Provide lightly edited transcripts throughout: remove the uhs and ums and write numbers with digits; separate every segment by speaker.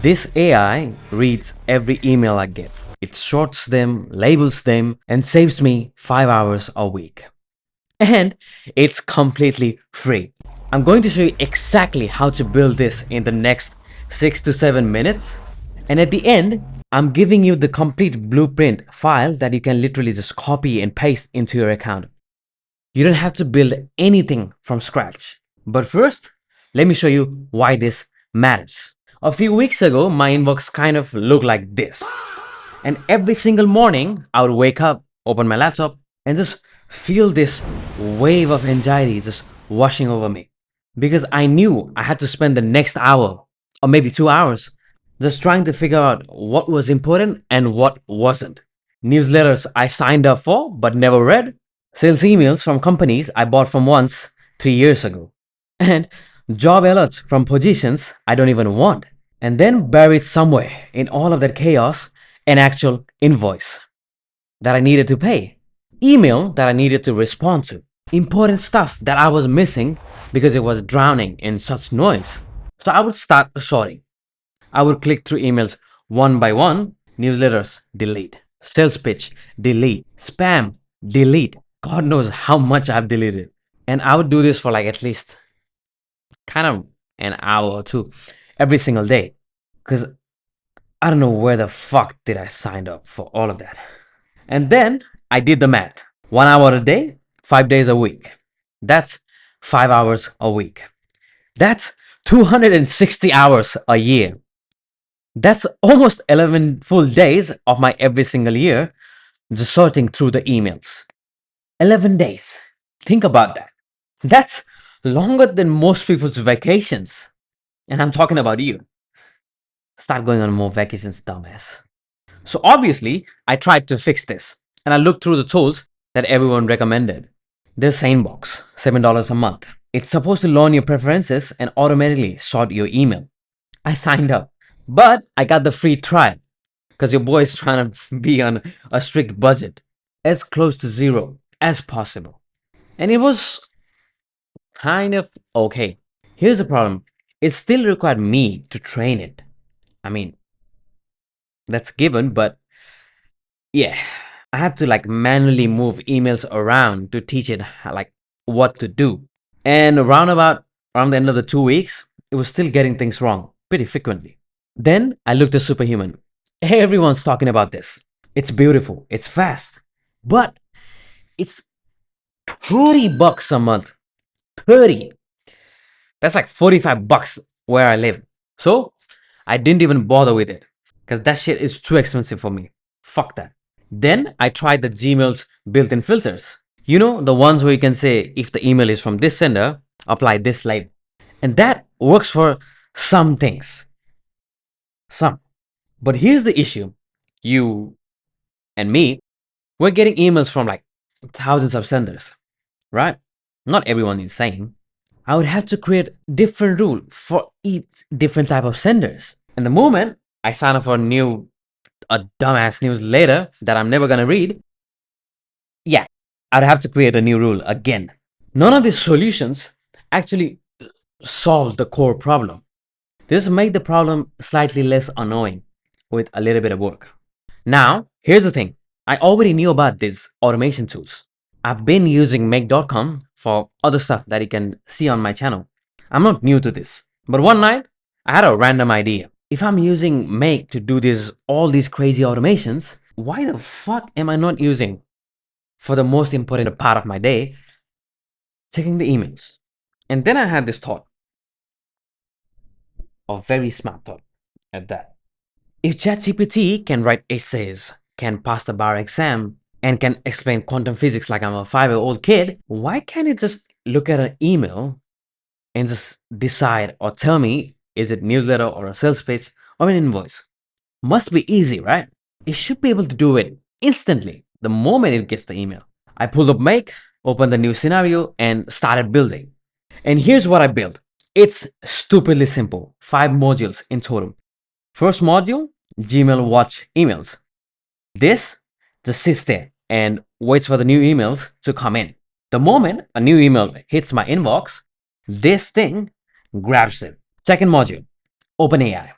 Speaker 1: This AI reads every email I get. It sorts them, labels them, and saves me 5 hours a week. And it's completely free. I'm going to show you exactly how to build this in the next 6 to 7 minutes. And at the end, I'm giving you the complete blueprint file that you can literally just copy and paste into your account. You don't have to build anything from scratch. But first, let me show you why this matters. A few weeks ago, my inbox kind of looked like this. And every single morning, I would wake up, open my laptop, and just feel this wave of anxiety just washing over me. Because I knew I had to spend the next hour, or maybe 2 hours, just trying to figure out what was important and what wasn't. Newsletters I signed up for but never read. Sales emails from companies I bought from once 3 years ago. And job alerts from positions I don't even want. And then buried somewhere in all of that chaos, an actual invoice that I needed to pay, email that I needed to respond to, important stuff that I was missing because it was drowning in such noise. So I would start sorting. I would click through emails one by one, newsletters, delete, sales pitch, delete, spam, delete. God knows how much I've deleted. And I would do this for like at least kind of an hour or two every single day. Because I don't know where the fuck did I sign up for all of that. And then I did the math. 1 hour a day, 5 days a week. That's 5 hours a week. That's 260 hours a year. That's almost 11 full days of my every single year just sorting through the emails. 11 days. Think about that. That's longer than most people's vacations. And I'm talking about you. Start going on more vacations, dumbass. So obviously, I tried to fix this. And I looked through the tools that everyone recommended. There's SaneBox, $7 a month. It's supposed to learn your preferences and automatically sort your email. I signed up. But I got the free trial because your boy is trying to be on a strict budget, as close to zero as possible. And it was kind of okay. Here's the problem. It still required me to train it. I mean, that's given, but yeah, I had to like manually move emails around to teach it like what to do. And around the end of the 2 weeks, it was still getting things wrong pretty frequently. Then I looked at Superhuman. Everyone's talking about this. It's beautiful. It's fast. But it's $30 a month. 30. That's like $45 where I live. So I didn't even bother with it because that shit is too expensive for me. Fuck that. Then I tried the Gmail's built-in filters. You know, the ones where you can say if the email is from this sender, apply this label. And that works for some things. Some. But here's the issue. You and me, we're getting emails from like thousands of senders, right? Not everyone is same. I would have to create different rule for each different type of senders. And the moment I sign up for a dumbass newsletter that I'm never gonna read, yeah, I'd have to create a new rule again. None of these solutions actually solve the core problem. This made the problem slightly less annoying with a little bit of work. Now, here's the thing. I already knew about these automation tools. I've been using make.com for other stuff that you can see on my channel. I'm not new to this. But one night, I had a random idea. If I'm using Make to do all these crazy automations, why the fuck am I not using, for the most important part of my day, checking the emails? And then I had this thought. A very smart thought at that. If ChatGPT can write essays, can pass the bar exam, and can explain quantum physics like I'm a 5-year-old kid, why can't it just look at an email and just decide or tell me, is it newsletter or a sales pitch or an invoice? Must be easy, right? It should be able to do it instantly the moment it gets the email. I pulled up Make, opened the new scenario, and started building. And here's what I built. It's stupidly simple. 5 modules in total. First module, Gmail Watch emails. This just sits there and waits for the new emails to come in. The moment a new email hits my inbox, this thing grabs it. Second module, OpenAI.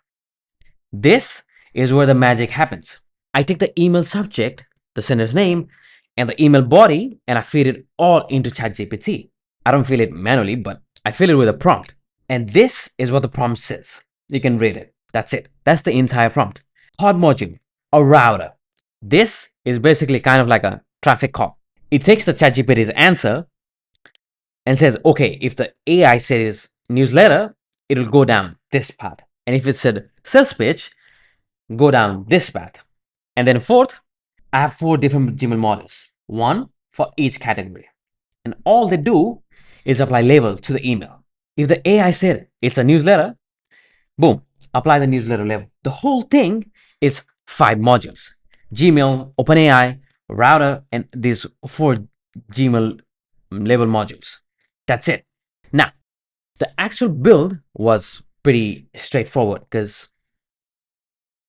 Speaker 1: This is where the magic happens. I take the email subject, the sender's name, and the email body, and I feed it all into ChatGPT. I don't fill it manually, but I fill it with a prompt. And this is what the prompt says. You can read it. That's it. That's the entire prompt. Pod module, a router. This is basically kind of like a traffic cop. It takes the ChatGPT's answer and says, okay, if the AI says newsletter, it'll go down this path. And if it said sales pitch, go down this path. And then fourth, I have 4 different Gmail models, one for each category. And all they do is apply label to the email. If the AI said it's a newsletter, boom, apply the newsletter label. The whole thing is 5 modules: Gmail, OpenAI, router, and these 4 Gmail label modules. That's it. Now, the actual build was pretty straightforward because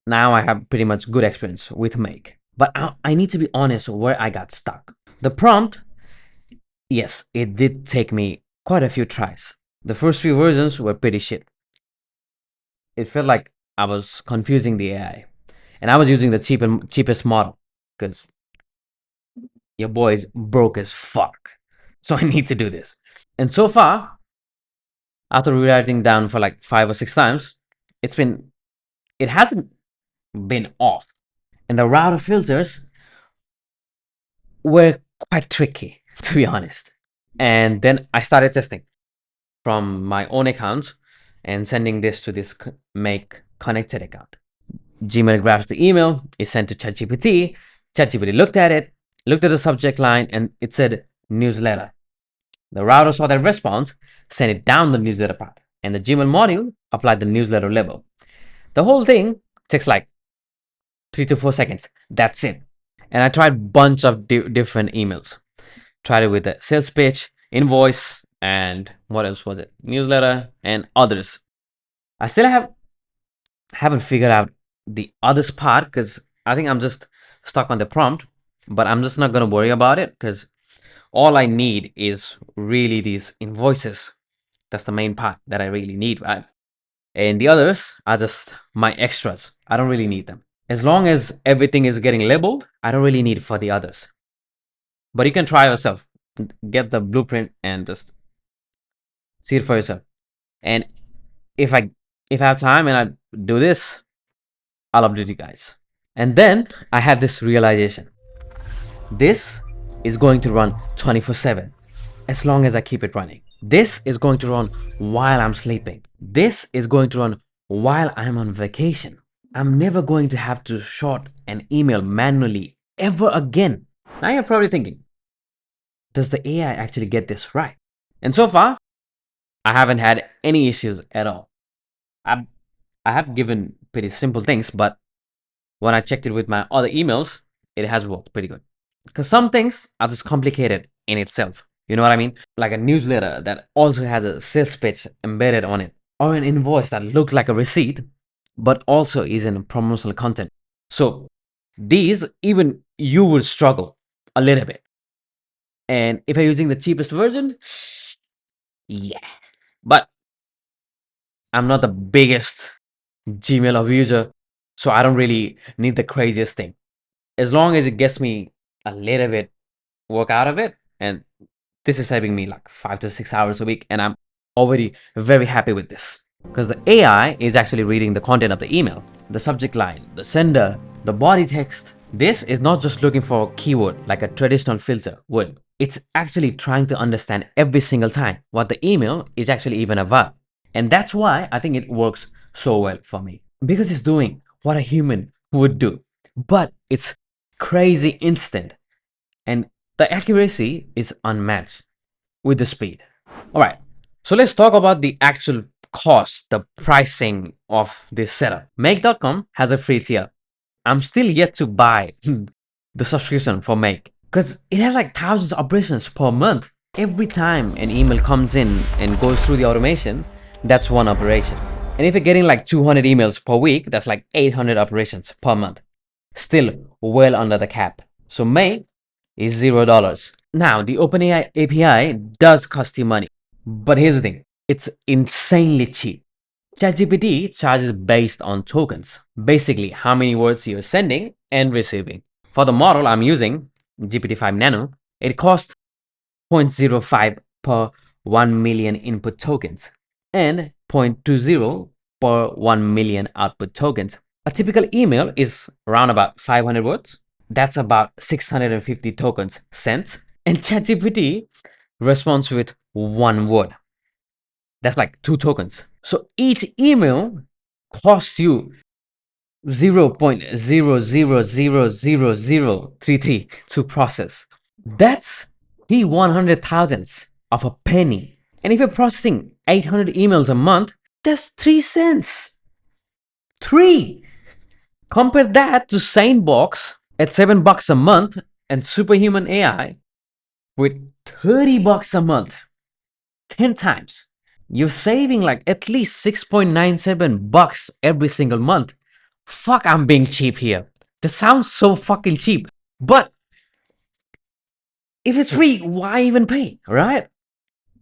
Speaker 1: now I have pretty much good experience with Make. But I need to be honest where I got stuck. The prompt, yes, it did take me quite a few tries. The first few versions were pretty shit. It felt like I was confusing the AI. And I was using the cheapest model because your boy is broke as fuck. So I need to do this. And so far, after rewriting down for like 5 or 6 times, it hasn't been off. And the router filters were quite tricky, to be honest. And then I started testing from my own account and sending this to this Make connected account. Gmail grabs the email, is sent to ChatGPT. ChatGPT looked at it, looked at the subject line, and it said newsletter. The router saw that response, sent it down the newsletter path, and the Gmail module applied the newsletter label. The whole thing takes like 3 to 4 seconds. That's it. And I tried bunch of different emails. Tried it with the sales pitch, invoice, and what else was it? Newsletter and others. I still haven't figured out the others part because I think I'm just stuck on the prompt, but I'm just not gonna worry about it because all I need is really these invoices. That's the main part that I really need, right? And the others are just my extras. I don't really need them. As long as everything is getting labeled, I don't really need it for the others. But you can try yourself. Get the blueprint and just see it for yourself. And if I have time and I do this, I'll update you guys. And then I had this realization. This is going to run 24/7 as long as I keep it running. This is going to run while I'm sleeping. This is going to run while I'm on vacation. I'm never going to have to sort an email manually ever again. Now you're probably thinking, does the AI actually get this right? And so far, I haven't had any issues at all. I have given pretty simple things, but when I checked it with my other emails, it has worked pretty good. Because some things are just complicated in itself. You know what I mean? Like a newsletter that also has a sales pitch embedded on it, or an invoice that looks like a receipt, but also is in promotional content. So these, even you would struggle a little bit. And if you're using the cheapest version, yeah. But I'm not the biggest Gmail abuser, so I don't really need the craziest thing. As long as it gets me a little bit work out of it, and this is saving me like 5 to 6 hours a week, and I'm already very happy with this. Because the AI is actually reading the content of the email, the subject line, the sender, the body text. This is not just looking for a keyword like a traditional filter would. It's actually trying to understand every single time what the email is actually even about. And that's why I think it works so well for me. Because it's doing what a human would do. But it's crazy instant. And the accuracy is unmatched with the speed. All right, so let's talk about the actual cost, the pricing of this setup. Make.com has a free tier. I'm still yet to buy the subscription for Make because it has like thousands of operations per month. Every time an email comes in and goes through the automation, that's one operation. And if you're getting like 200 emails per week, that's like 800 operations per month. Still well under the cap. So Make is $0. Now, the OpenAI API does cost you money. But here's the thing, it's insanely cheap. ChatGPT charges based on tokens, basically how many words you're sending and receiving. For the model I'm using, GPT-5 Nano, it costs 0.05 per 1 million input tokens and 0.20 per 1 million output tokens. A typical email is around about 500 words. That's about 650 tokens sent. And ChatGPT responds with one word. That's like 2 tokens. So each email costs you 0.00000033 to process. That's the 100,000ths of a penny. And if you're processing 800 emails a month, that's 3 cents. 3. Compare that to SaneBox at $7 a month and Superhuman AI with $30 a month. 10 times. You're saving like at least $6.97 every single month. Fuck, I'm being cheap here. That sounds so fucking cheap. But if it's free, why even pay, right?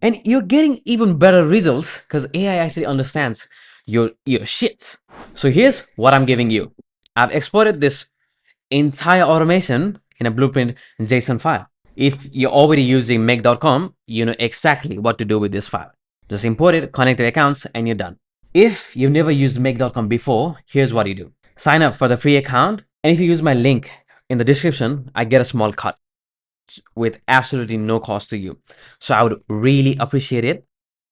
Speaker 1: And you're getting even better results because AI actually understands your shits. So here's what I'm giving you. I've exported this entire automation in a blueprint JSON file. If you're already using make.com, you know exactly what to do with this file. Just import it, connect the accounts, and you're done. If you've never used make.com before, here's what you do. Sign up for the free account, and if you use my link in the description, I get a small cut with absolutely no cost to you. So I would really appreciate it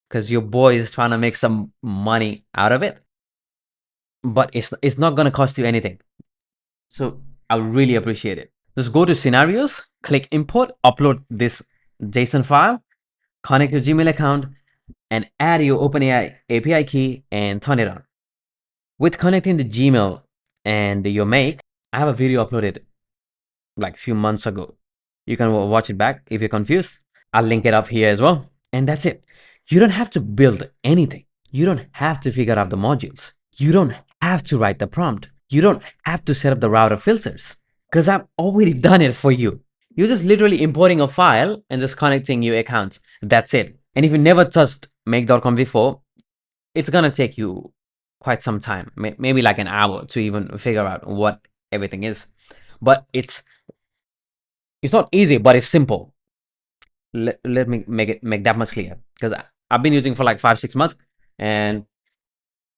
Speaker 1: because your boy is trying to make some money out of it, but it's not going to cost you anything. So I would really appreciate it. Just go to scenarios, click import, upload this JSON file, connect your Gmail account, and add your OpenAI API key and turn it on. With connecting the Gmail and your Make, I have a video uploaded like a few months ago. You can watch it back if you're confused. I'll link it up here as well. And that's it. You don't have to build anything. You don't have to figure out the modules. You don't have to write the prompt. You don't have to set up the router filters because I've already done it for you. You're just literally importing a file and just connecting your accounts. That's it. And if you never touched make.com before, it's going to take you quite some time, maybe like an hour to even figure out what everything is. But it's not easy, but it's simple. Let me make that much clear because I've been using for like 5-6 months and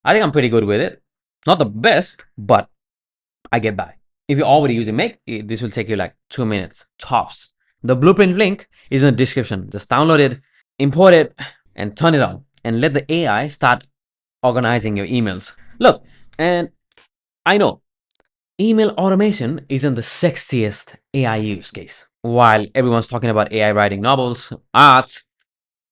Speaker 1: I think I'm pretty good with it. Not the best, but I get by. If you're already using Make, this will take you like 2 minutes tops. The blueprint link is in the description. Just download it, import it, and turn it on. And let the AI start organizing your emails. Look, and I know email automation isn't the sexiest AI use case. While everyone's talking about AI writing novels, art,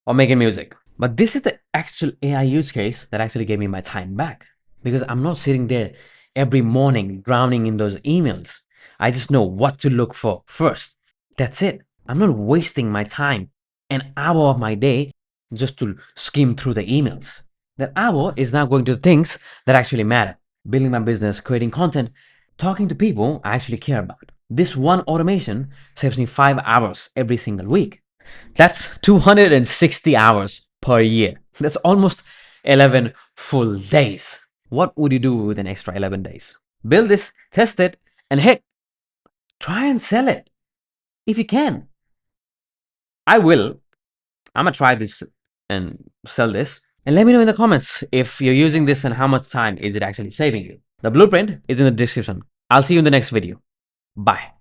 Speaker 1: or making music. But this is the actual AI use case that actually gave me my time back because I'm not sitting there every morning drowning in those emails. I just know what to look for first. That's it. I'm not wasting my time, an hour of my day, just to skim through the emails. That hour is now going to things that actually matter. Building my business, creating content, talking to people I actually care about. This one automation saves me 5 hours every single week. That's 260 hours per year. That's almost 11 full days. What would you do with an extra 11 days? Build this, test it, and heck, try and sell it. If you can. I will. I'm gonna try this and sell this. And let me know in the comments if you're using this and how much time is it actually saving you. The blueprint is in the description. I'll see you in the next video. Bye.